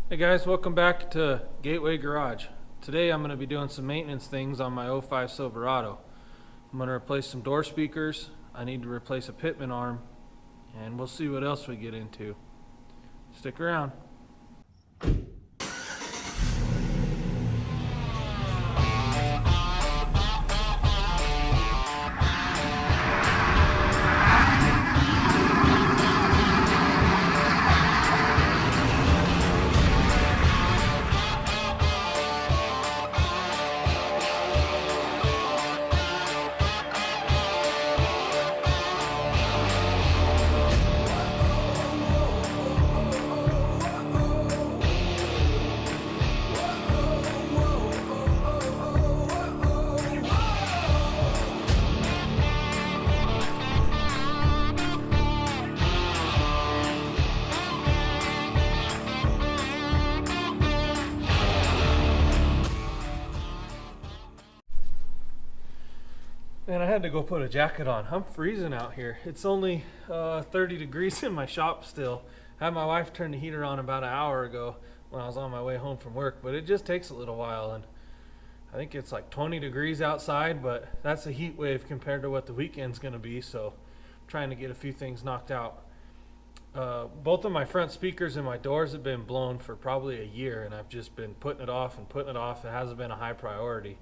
Hey guys, welcome back to Gateway Garage. Today I'm going to be doing some maintenance things on my '05 Silverado. I'm going to replace some door speakers, I need to replace a pitman arm, and we'll see what else we get into. Stick around. Man, I had to go put a jacket on. I'm freezing out here. It's only 30 degrees in my shop still. I had my wife turn the heater on about an hour ago when I was on my way home from work, but it just takes a little while, and I think it's like 20 degrees outside, but that's a heat wave compared to what the weekend's going to be, so I'm trying to get a few things knocked out. Both of my front speakers and my doors have been blown for probably a year, and I've just been putting it off and putting it off. It hasn't been a high priority.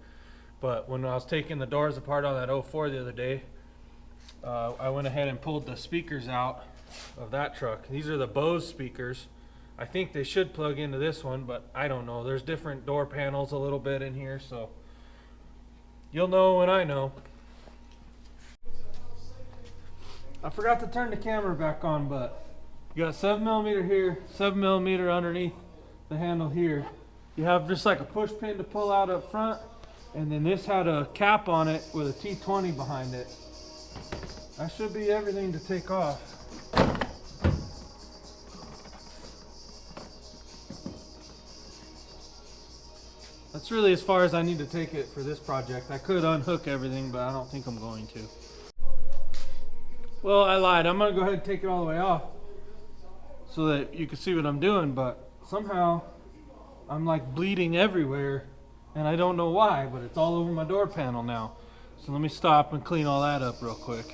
But when I was taking the doors apart on that '04 the other day, I went ahead and pulled the speakers out of that truck. These are the Bose speakers. I think they should plug into this one, but I don't know. There's different door panels a little bit in here, so you'll know when I know. I forgot to turn the camera back on, but you got a 7mm here, 7mm underneath the handle here. You have just like a push pin to pull out up front, and then this had a cap on it with a T20 behind it. That should be everything to take off. That's really as far as I need to take it for this project. I could unhook everything, but I don't think I'm going to. Well, I lied. I'm going to go ahead and take it all the way off so that you can see what I'm doing, but somehow I'm like bleeding everywhere. And I don't know why, but it's all over my door panel now. So let me stop and clean all that up real quick.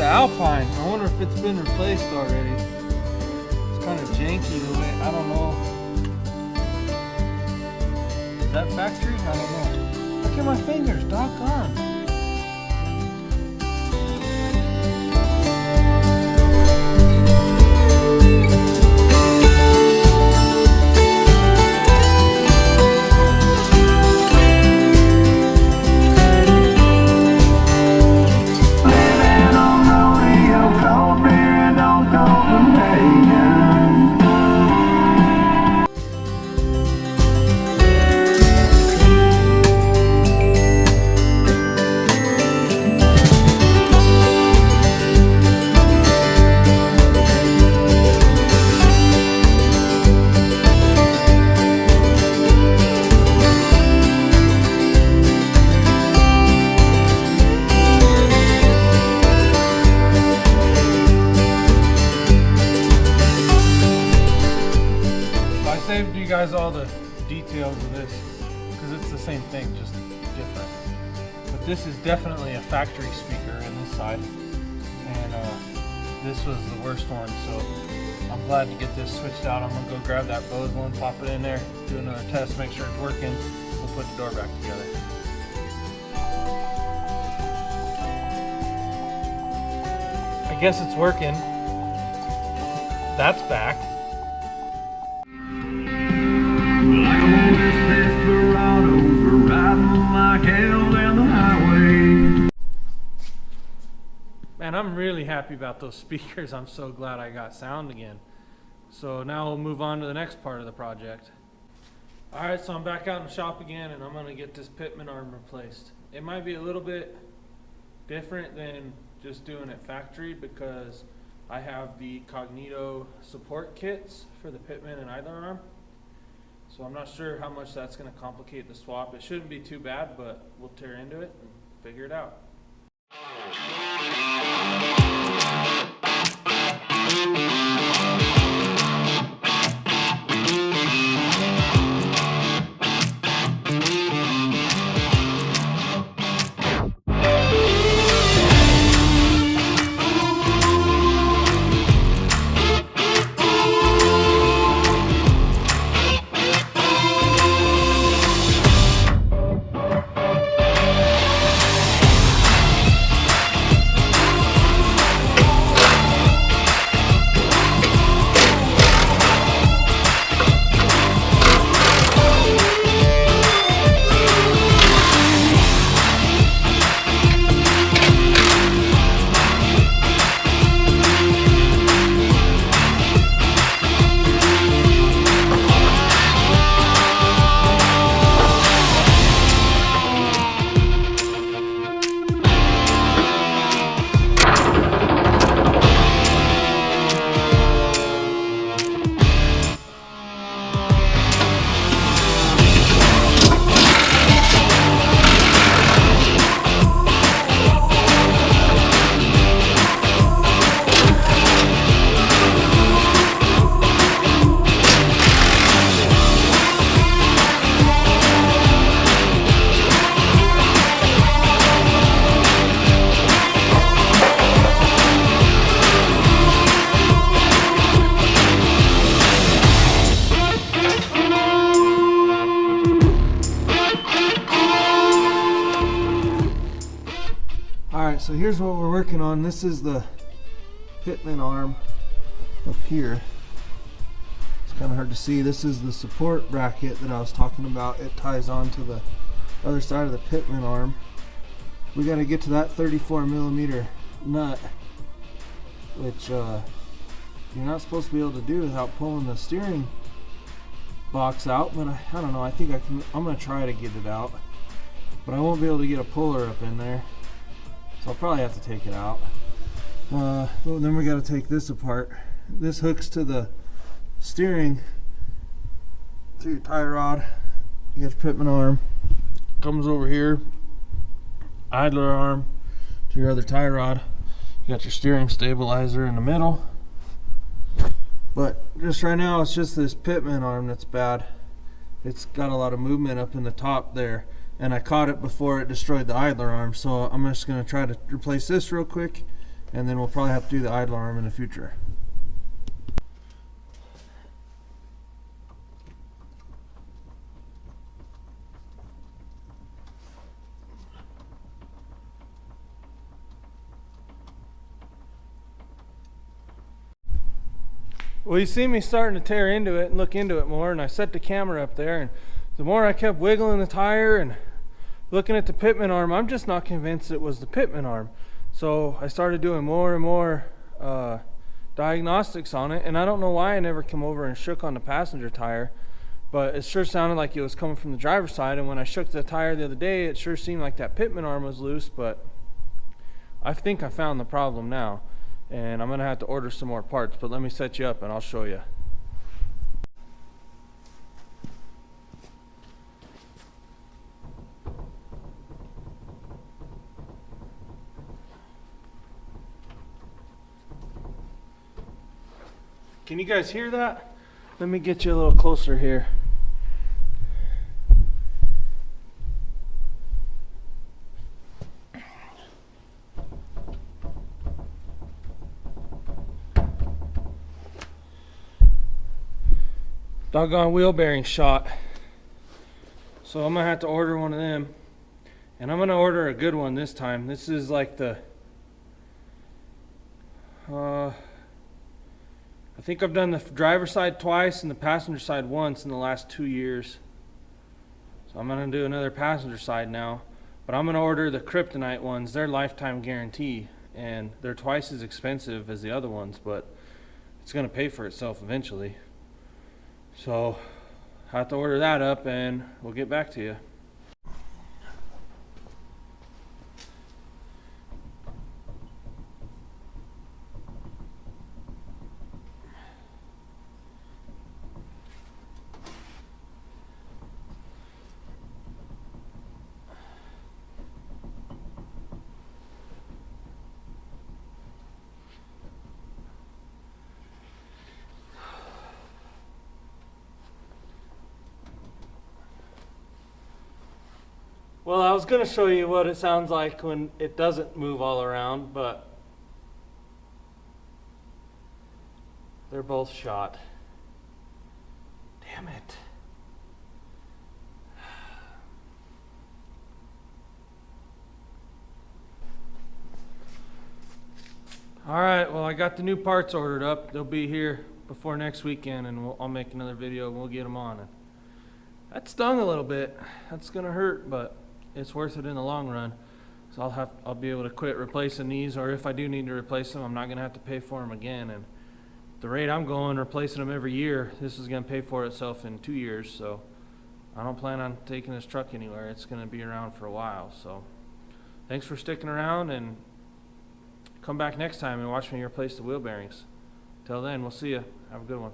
Alpine. I wonder if it's been replaced already. It's kind of janky the way, I don't know. Is that factory? I don't know. Look at my fingers, doggone. Saved you guys all the details of this because it's the same thing, just different. But this is definitely a factory speaker in this side, and this was the worst one, so I'm glad to get this switched out. I'm gonna go grab that Bose one, pop it in there, do another test, make sure it's working. We'll put the door back together. I guess it's working. That's back. Like old desperados, we're riding like hell down the highway. Man, I'm really happy about those speakers. I'm so glad I got sound again. So now we'll move on to the next part of the project. Alright, so I'm back out in the shop again and I'm going to get this pitman arm replaced. It might be a little bit different than just doing it factory because I have the Cognito support kits for the pitman and idler arm. So I'm not sure how much that's going to complicate the swap. It shouldn't be too bad, but we'll tear into it and figure it out. Alright, so here's what we're working on. This is the pitman arm up here. It's kind of hard to see. This is the support bracket that I was talking about. It ties on to the other side of the pitman arm. We got to get to that 34mm nut, which you're not supposed to be able to do without pulling the steering box out, but I don't know. I think I can. I'm going to try to get it out, but I won't be able to get a puller up in there. So I'll probably have to take it out. Well, then we got to take this apart. This hooks to the steering through your tie rod. You got your pitman arm. Comes over here. Idler arm to your other tie rod. You got your steering stabilizer in the middle. But just right now, it's just this pitman arm that's bad. It's got a lot of movement up in the top there. And I caught it before it destroyed the idler arm, so I'm just going to try to replace this real quick, and then we'll probably have to do the idler arm in the future. Well, you see me starting to tear into it and look into it more, and I set the camera up there, and the more I kept wiggling the tire and looking at the pitman arm, I'm just not convinced it was the pitman arm. So I started doing more and more diagnostics on it, and I don't know why I never came over and shook on the passenger tire, but it sure sounded like it was coming from the driver's side. And when I shook the tire the other day, it sure seemed like that pitman arm was loose. But I think I found the problem now, and I'm gonna have to order some more parts. But let me set you up and I'll show you. Can you guys hear that? Let me get you a little closer here. Doggone wheel bearing shot. So I'm gonna have to order one of them. And I'm gonna order a good one this time. This is like the I think I've done the driver's side twice and the passenger side once in the last 2 years. So I'm going to do another passenger side now. But I'm going to order the kryptonite ones. They're lifetime guarantee. And they're twice as expensive as the other ones. But it's going to pay for itself eventually. So I have to order that up and we'll get back to you. Well, I was going to show you what it sounds like when it doesn't move all around, but they're both shot. Damn it. All right, well, I got the new parts ordered up. They'll be here before next weekend, and I'll make another video and we'll get them on. And that stung a little bit. That's going to hurt, but it's worth it in the long run. So I'll be able to quit replacing these, or if I do need to replace them, I'm not going to have to pay for them again. And the rate I'm going, replacing them every year, this is going to pay for itself in 2 years. So I don't plan on taking this truck anywhere. It's going to be around for a while. So thanks for sticking around, and come back next time and watch me replace the wheel bearings. Till then, we'll see you. Have a good one.